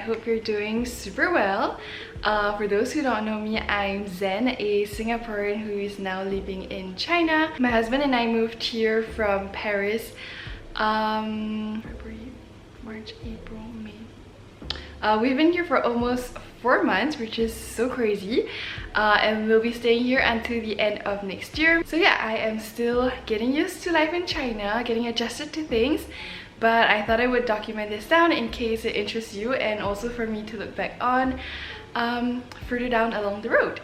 hope you're doing super well. For those who don't know me, I'm Zen, a Singaporean who is now living in China. My husband and I moved here from Paris February, March, April, May. We've been here for almost 4 months, which is so crazy, and we'll be staying here until the end of next year. So yeah, I am still getting used to life in China, getting adjusted to things, but I thought I would document this down in case it interests you and also for me to look back on further down along the road.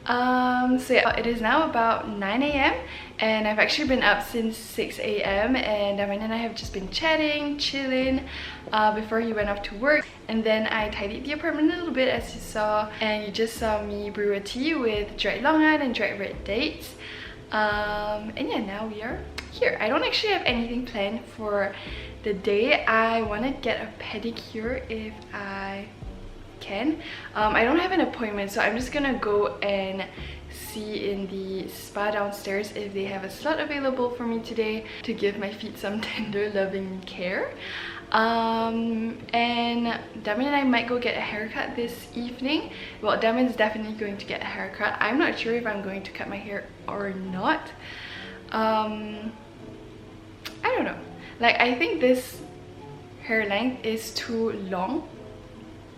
So yeah, it is now about 9 AM and I've actually been up since 6 AM and Damian and I have just been chatting, chilling before he went off to work, and then I tidied the apartment a little bit as you saw, and you just saw me brew a tea with dried longan and dried red dates. And yeah, now we are here. I don't actually have anything planned for the day. I want to get a pedicure if I can. I don't have an appointment, so I'm just gonna go and see in the spa downstairs if they have a slot available for me today to give my feet some tender loving care. And Damian and I might go get a haircut this evening. Well, Damian's definitely going to get a haircut. I'm not sure if I'm going to cut my hair or not. I don't know. Like, I think this hair length is too long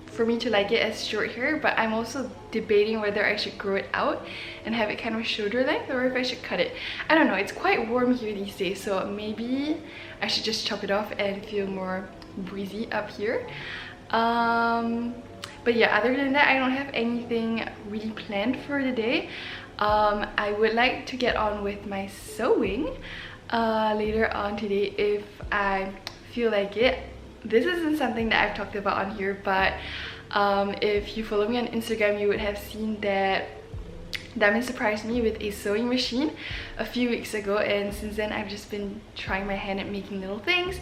for me to like it as short hair, but I'm also debating whether I should grow it out and have it kind of shoulder length or if I should cut it. I don't know, it's quite warm here these days, so maybe I should just chop it off and feel more breezy up here. But yeah, other than that, I don't have anything really planned for the day. I would like to get on with my sewing later on today if I feel like it. This isn't something that I've talked about on here, but if you follow me on Instagram, you would have seen that Damian surprised me with a sewing machine a few weeks ago, and since then I've just been trying my hand at making little things.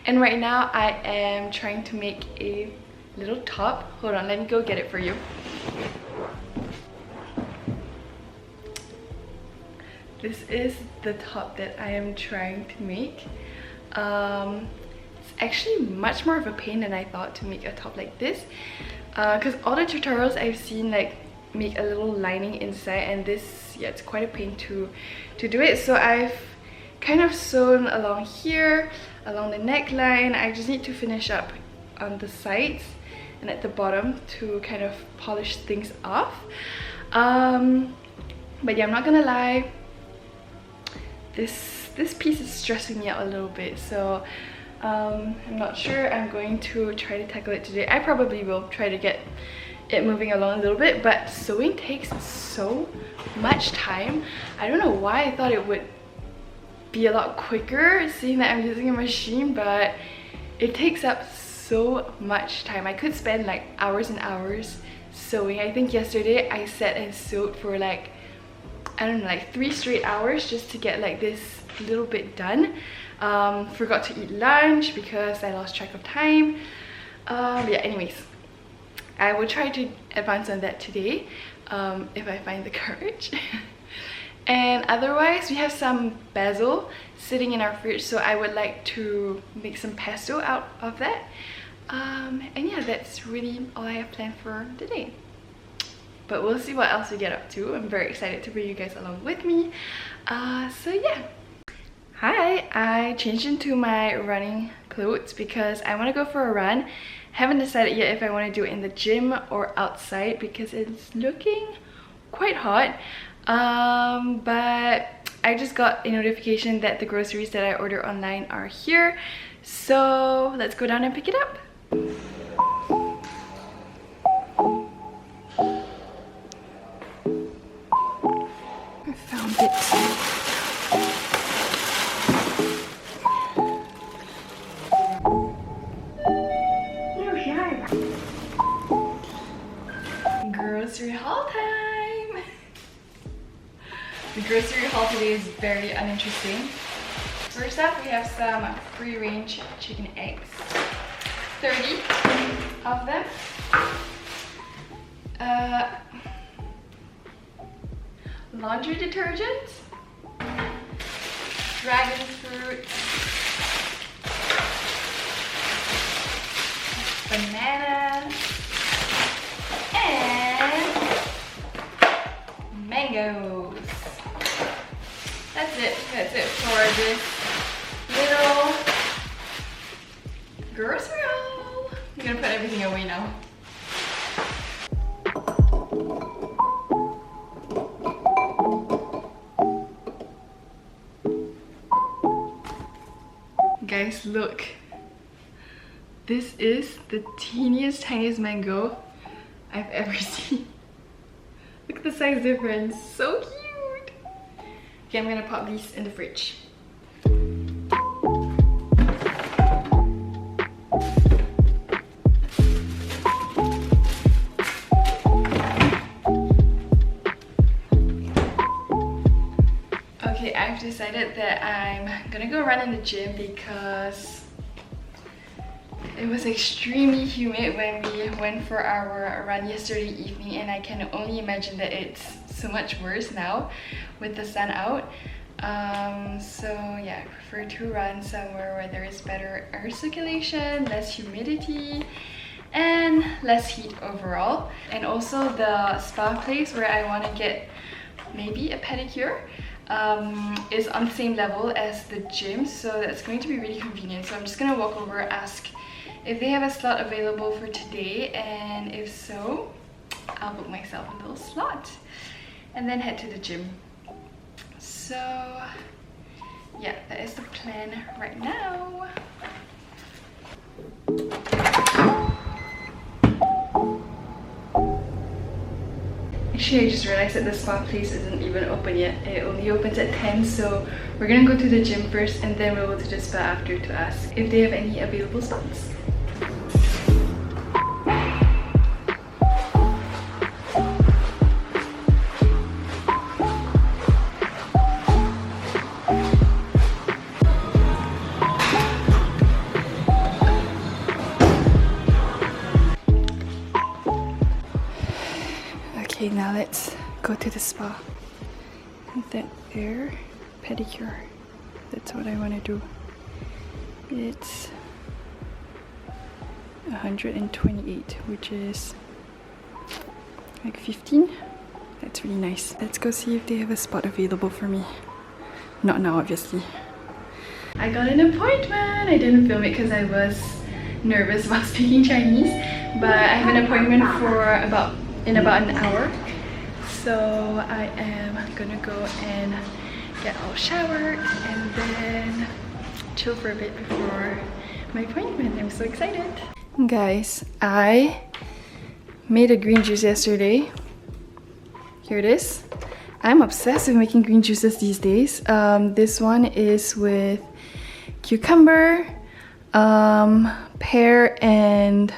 And right now I am trying to make a little top. Hold on, let me go get it for you. This is the top that I am trying to make. It's actually much more of a pain than I thought to make a top like this, because all the tutorials I've seen like make a little lining inside, and this, yeah, it's quite a pain to do it. So I've kind of sewn along here, along the neckline. I just need to finish up on the sides and at the bottom to kind of polish things off. But yeah, I'm not gonna lie, this piece is stressing me out a little bit, so I'm not sure I'm going to try to tackle it today. I probably will try to get it moving along a little bit, but sewing takes so much time. I don't know why I thought it would be a lot quicker seeing that I'm using a machine, but it takes up so much time. I could spend like hours and hours sewing. I think yesterday I sat and sewed for like, I don't know, like 3 straight hours just to get like this little bit done. Forgot to eat lunch because I lost track of time. Yeah, anyways, I will try to advance on that today if I find the courage. And otherwise, we have some basil sitting in our fridge, so I would like to make some pesto out of that. And yeah, that's really all I have planned for the day. But we'll see what else we get up to. I'm very excited to bring you guys along with me. So yeah. Hi, I changed into my running clothes because I want to go for a run. Haven't decided yet if I want to do it in the gym or outside because it's looking quite hot. But I just got a notification that the groceries that I order online are here. So let's go down and pick it up. I found it. Grocery haul time! The grocery haul today is very uninteresting. First up, we have some free-range chicken eggs. 30 of them. Laundry detergent. Dragon fruit. Banana. this little grocery haul. I'm gonna put everything away now. Guys, look. This is the teeniest, tiniest mango I've ever seen. Look at the size difference. So cute. Okay, I'm gonna pop these in the fridge. Okay, I've decided that I'm gonna go run in the gym because it was extremely humid when we went for our run yesterday evening, and I can only imagine that it's so much worse now with the sun out. So yeah, I prefer to run somewhere where there is better air circulation, less humidity, and less heat overall. And also the spa place where I want to get maybe a pedicure is on the same level as the gym, so that's going to be really convenient. So I'm just gonna walk over, ask if they have a slot available for today, and if so, I'll book myself a little slot and then head to the gym. So yeah, that is the plan right now. Actually, I just realized that the spa place isn't even open yet. It only opens at 10, so we're gonna go to the gym first and then we'll go to the spa after to ask if they have any available slots. Okay, now let's go to the spa. That there, pedicure. That's what I want to do. It's 128, which is like 15. That's really nice. Let's go see if they have a spot available for me. Not now, obviously. I got an appointment. I didn't film it because I was nervous about speaking Chinese, but I have an appointment for in about an hour. So I am gonna go and get all showered and then chill for a bit before my appointment. I'm so excited. Guys, I made a green juice yesterday. Here it is. I'm obsessed with making green juices these days. This one is with cucumber, pear, and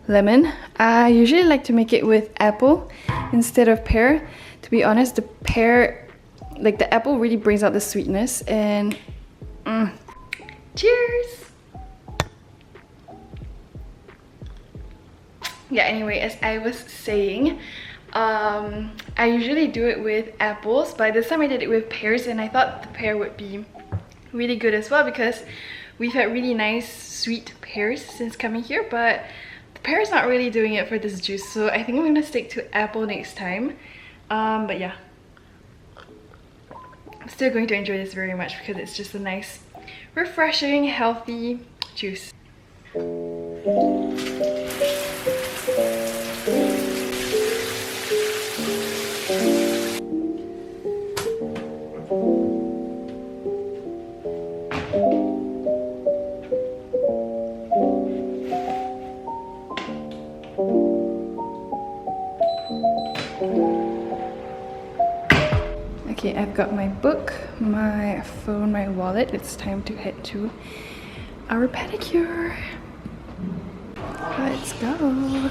lemon. I usually like to make it with apple instead of pear. To be honest, the pear, like the apple, really brings out the sweetness. And cheers! Yeah, anyway, as I was saying, I usually do it with apples, but this time I did it with pears, and I thought the pear would be really good as well because we've had really nice sweet pears since coming here, but the pear is not really doing it for this juice, so I think I'm gonna stick to apple next time. But yeah, I'm still going to enjoy this very much because it's just a nice, refreshing, healthy juice. Okay, I've got my book, my phone, my wallet. It's time to head to our pedicure. Let's go.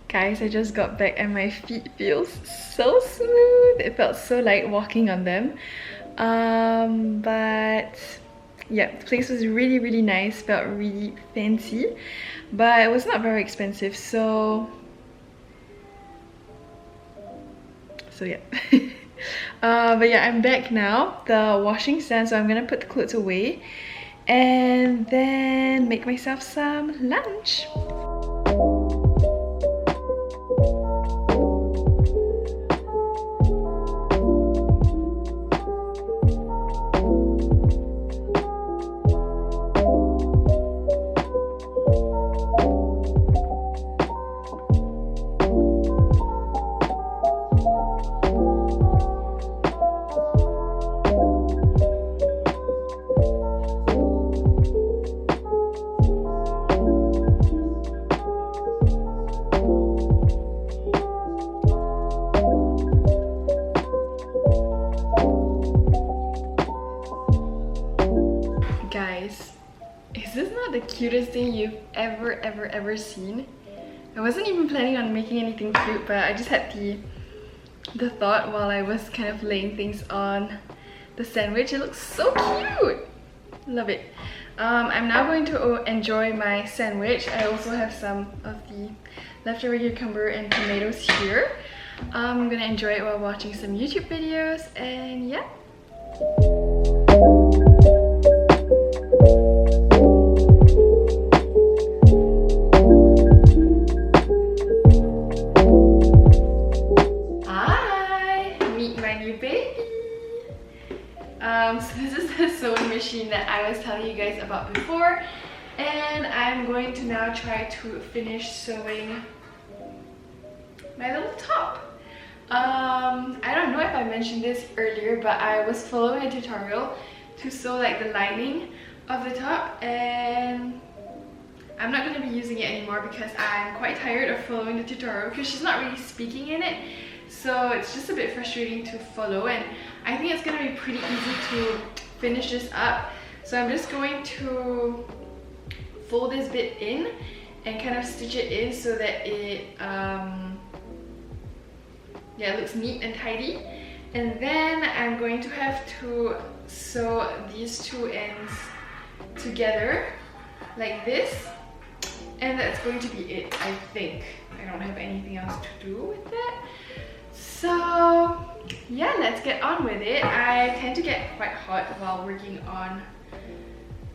Guys, I just got back and my feet feel so smooth. It felt so light walking on them. But yeah, the place was really nice, felt really fancy, but it was not very expensive, so yeah. But yeah, I'm back now. The washing's done, so I'm gonna put the clothes away and then make myself some lunch. Guys, is this not the cutest thing you've ever seen? I wasn't even planning on making anything cute, but I just had the thought while I was kind of laying things on the sandwich. It looks so cute! Love it. I'm now going to enjoy my sandwich. I also have some of the leftover cucumber and tomatoes here. I'm gonna enjoy it while watching some YouTube videos, and yeah. So this is the sewing machine that I was telling you guys about before, and I'm going to now try to finish sewing my little top. I don't know if I mentioned this earlier, but I was following a tutorial to sew like the lining of the top, and I'm not going to be using it anymore because I'm quite tired of following the tutorial because she's not really speaking in it. So it's just a bit frustrating to follow, and I think it's going to be pretty easy to finish this up. So I'm just going to fold this bit in and kind of stitch it in so that it yeah, it looks neat and tidy. And then I'm going to have to sew these two ends together like this, and that's going to be it, I think. I don't have anything else to do with that. So yeah, let's get on with it. I tend to get quite hot while working on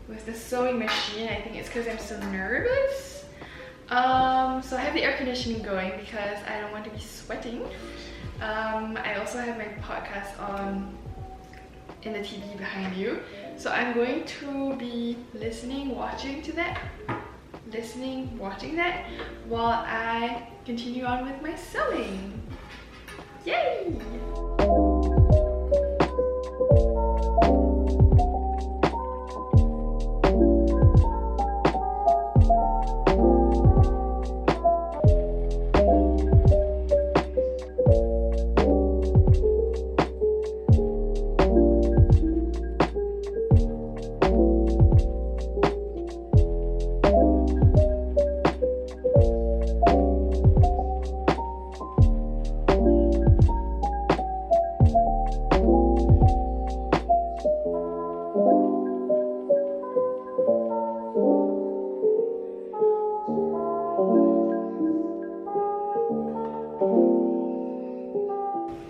with the sewing machine. I think it's because I'm so nervous. So I have the air conditioning going because I don't want to be sweating. I also have my podcast on in the TV behind you, so I'm going to be listening, watching that while I continue on with my sewing. Yay!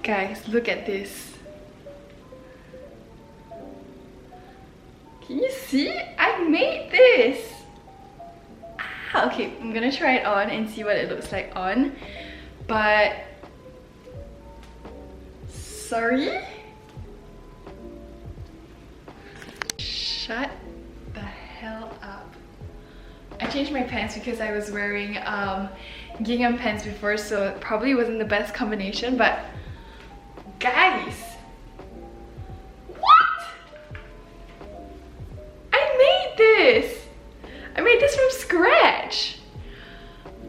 Guys, look at this. Can you see? I made this! Ah, okay, I'm gonna try it on and see what it looks like on. But... sorry? Shut the hell up. I changed my pants because I was wearing gingham pants before, so it probably wasn't the best combination, but guys, what? I made this! I made this from scratch!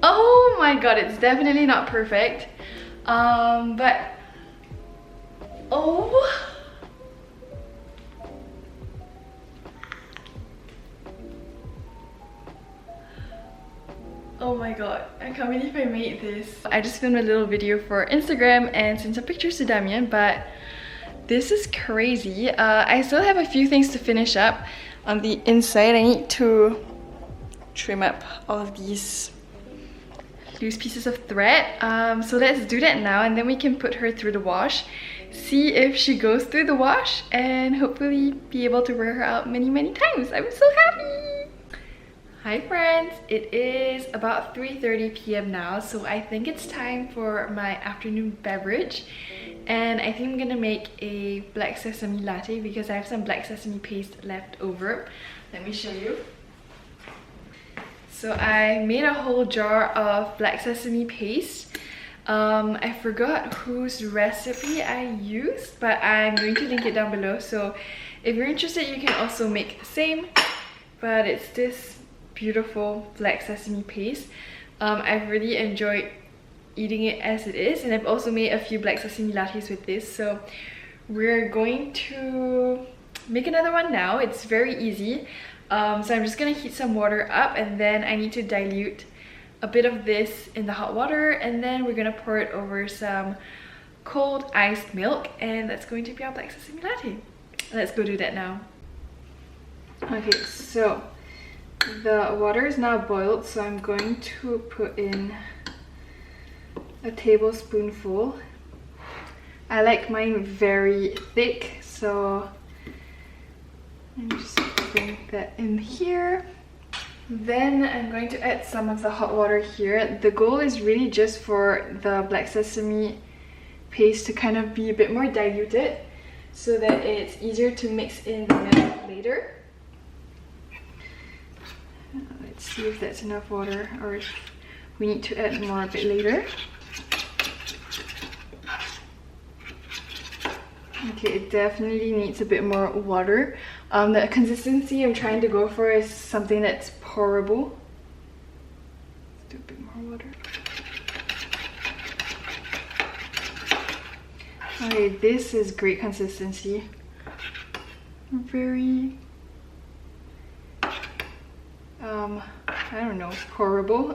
Oh my god, it's definitely not perfect. But oh, oh my god, I can't believe I made this. I just filmed a little video for Instagram and sent some pictures to Damian, but this is crazy. I still have a few things to finish up, on the inside. I need to trim up all of these loose pieces of thread. So let's do that now, and then we can put her through the wash, see if she goes through the wash, and hopefully be able to wear her out many times. I'm so happy! Hi friends, it is about 3:30 p.m. now, so I think it's time for my afternoon beverage. And I think I'm gonna make a black sesame latte because I have some black sesame paste left over. Let me show you. So I made a whole jar of black sesame paste. I forgot whose recipe I used, but I'm going to link it down below. So if you're interested, you can also make the same. But it's this beautiful black sesame paste. I've really enjoyed eating it as it is, and I've also made a few black sesame lattes with this. So we're going to make another one now. It's very easy. So I'm just gonna heat some water up, and then I need to dilute a bit of this in the hot water, and then we're gonna pour it over some cold iced milk, and that's going to be our black sesame latte. Let's go do that now. Okay, so the water is now boiled, so I'm going to put in a tablespoonful. I like mine very thick, so I'm just putting that in here. Then I'm going to add some of the hot water here. The goal is really just for the black sesame paste to kind of be a bit more diluted so that it's easier to mix in the milk later. Let's see if that's enough water, or if we need to add more a bit later. Okay, it definitely needs a bit more water. The consistency I'm trying to go for is something that's pourable. Let's do a bit more water. Okay, this is great consistency. Very, I don't know, pourable.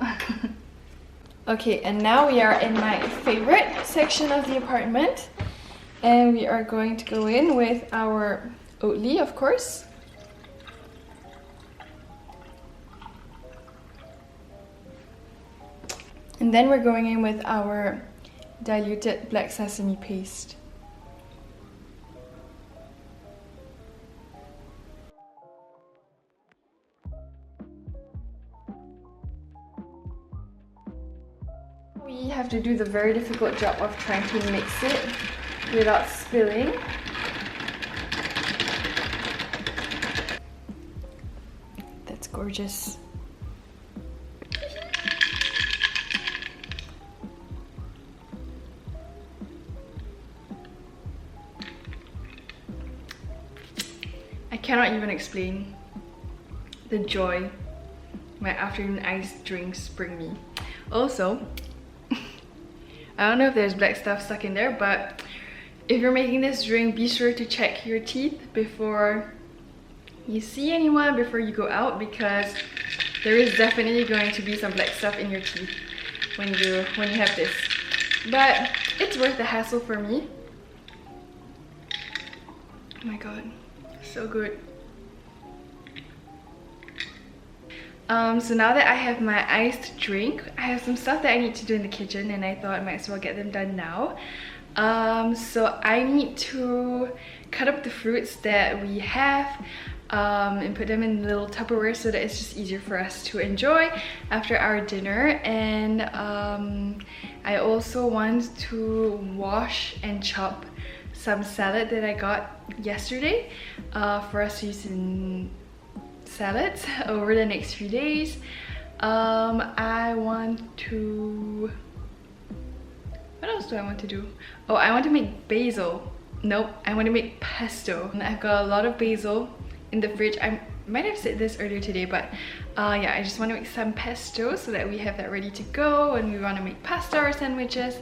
Okay, and now we are in my favorite section of the apartment. And we are going to go in with our Oatly, of course. And then we're going in with our diluted black sesame paste. We have to do the very difficult job of trying to mix it without spilling. That's gorgeous. I cannot even explain the joy my afternoon iced drinks bring me. Also, I don't know if there's black stuff stuck in there, but if you're making this drink, be sure to check your teeth before you see anyone, before you go out, because there is definitely going to be some black stuff in your teeth when you have this. But it's worth the hassle for me. Oh my god, so good. So now that I have my iced drink, I have some stuff that I need to do in the kitchen, and I thought I might as well get them done now. So I need to cut up the fruits that we have and put them in little Tupperware so that it's just easier for us to enjoy after our dinner. And I also want to wash and chop some salad that I got yesterday for us to use in salads over the next few days. I want to... What else do I want to do? Oh, I want to make basil. Nope, I want to make pesto. And I've got a lot of basil in the fridge. I might have said this earlier today, but yeah, I just want to make some pesto so that we have that ready to go, and we want to make pasta or sandwiches.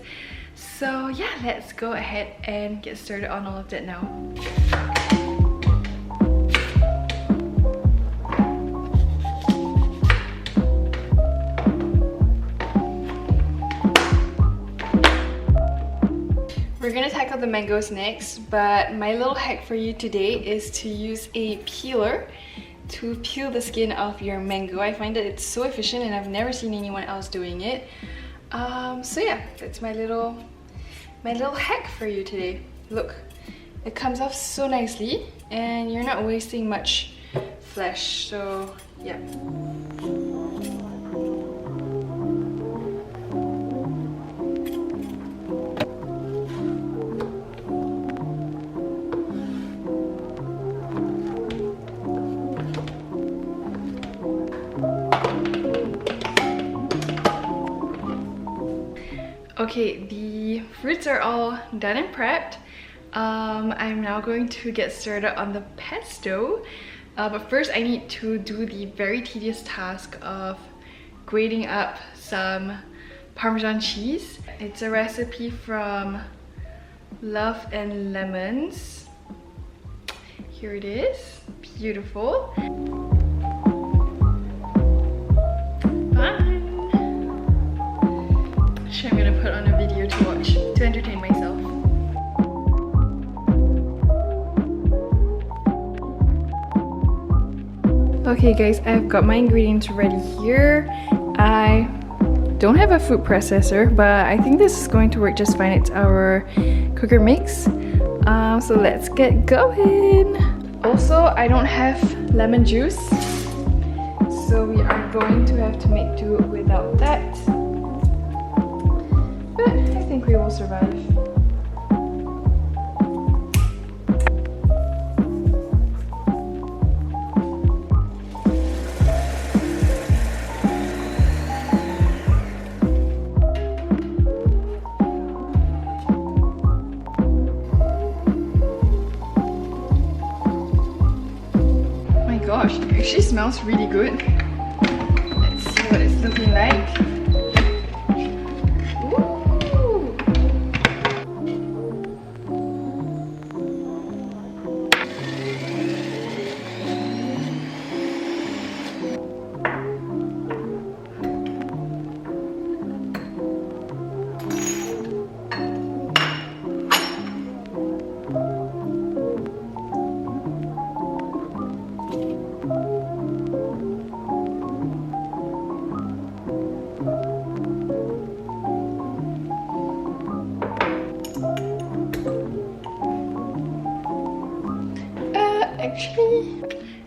So yeah, let's go ahead and get started on all of that now. We're gonna tackle the mangoes next, but my little hack for you today is to use a peeler to peel the skin off your mango. I find that it's so efficient and I've never seen anyone else doing it. So yeah, that's my little hack for you today. Look, it comes off so nicely and you're not wasting much flesh, so yeah. Okay, the fruits are all done and prepped. I'm now going to get started on the pesto. But first I need to do the very tedious task of grating up some Parmesan cheese. It's a recipe from Love and Lemons. Here it is. Beautiful. I'm gonna put on a video to watch to entertain myself. Okay guys, I've got my ingredients ready here. I don't have a food processor, but I think this is going to work just fine. It's our cooker mix. So let's get going. Also, I don't have lemon juice, so we are going to have to make do without that. But I think we will survive. Oh my gosh, it actually smells really good. Let's see what it's looking like.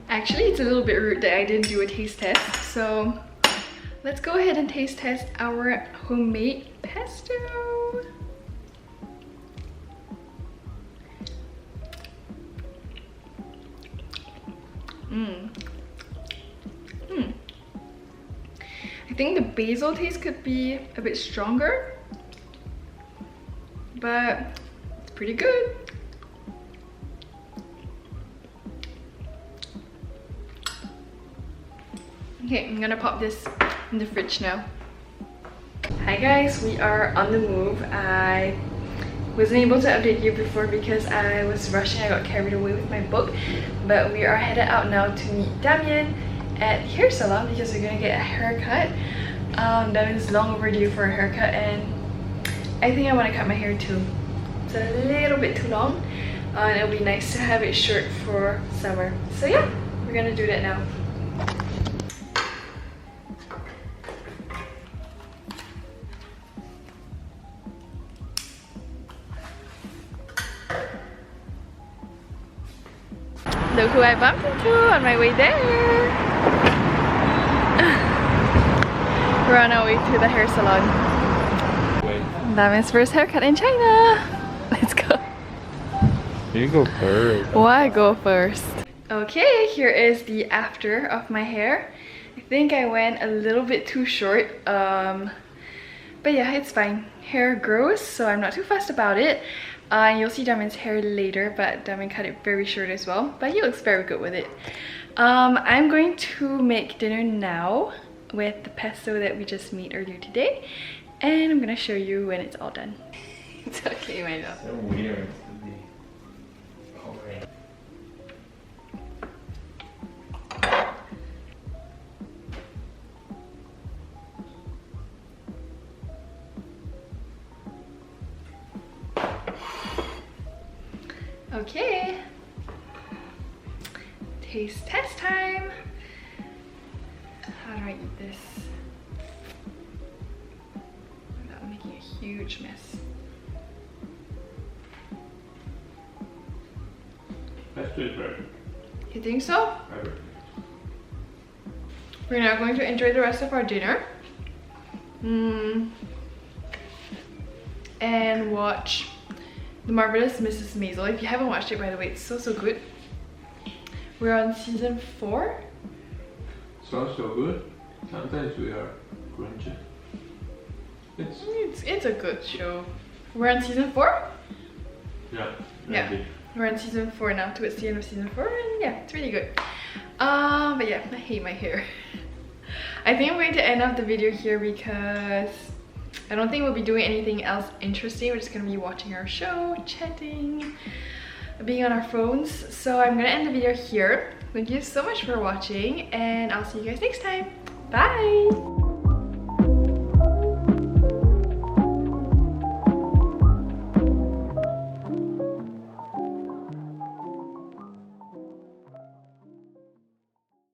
Actually, it's a little bit rude that I didn't do a taste test. So let's go ahead and taste test our homemade pesto. I think the basil taste could be a bit stronger, but it's pretty good. Okay, I'm gonna pop this in the fridge now. Hi guys, we are on the move. I wasn't able to update you before because I was rushing. I got carried away with my book, but we are headed out now to meet Damian at hair salon because we're gonna get a haircut. Damian's long overdue for a haircut and I think I want to cut my hair too. It's a little bit too long and it'll be nice to have it short for summer. So yeah, we're gonna do that now. Look who I bumped into on my way there. We're on our way to the hair salon. Damian's first haircut in China. Let's go. You go first. Why go first? Okay, here is the after of my hair. I think I went a little bit too short. But yeah, it's fine. Hair grows, so I'm not too fussed about it. You'll see Damian's hair later, but Damian cut it very short as well. But he looks very good with it. I'm going to make dinner now with the pesto that we just made earlier today. And I'm gonna show you when it's all done. It's okay, my love. So weird to be already. Okay. taste test time. How do I eat this without making a huge mess? Pesto is better. You think so? Better. We're now going to enjoy the rest of our dinner. And watch The Marvelous Mrs. Maisel. If you haven't watched it, by the way, it's so good. We're on season 4. Sounds so good. Sometimes we are crunchy. It's a good show. We're on season 4? Yeah. Yeah. Maybe. We're on season 4 now, towards the end of season 4, and yeah, it's really good. But yeah, I hate my hair. I think I'm going to end off the video here because I don't think we'll be doing anything else interesting. We're just gonna be watching our show, chatting, being on our phones. So I'm gonna end the video here. Thank you so much for watching, and I'll see you guys next time. Bye!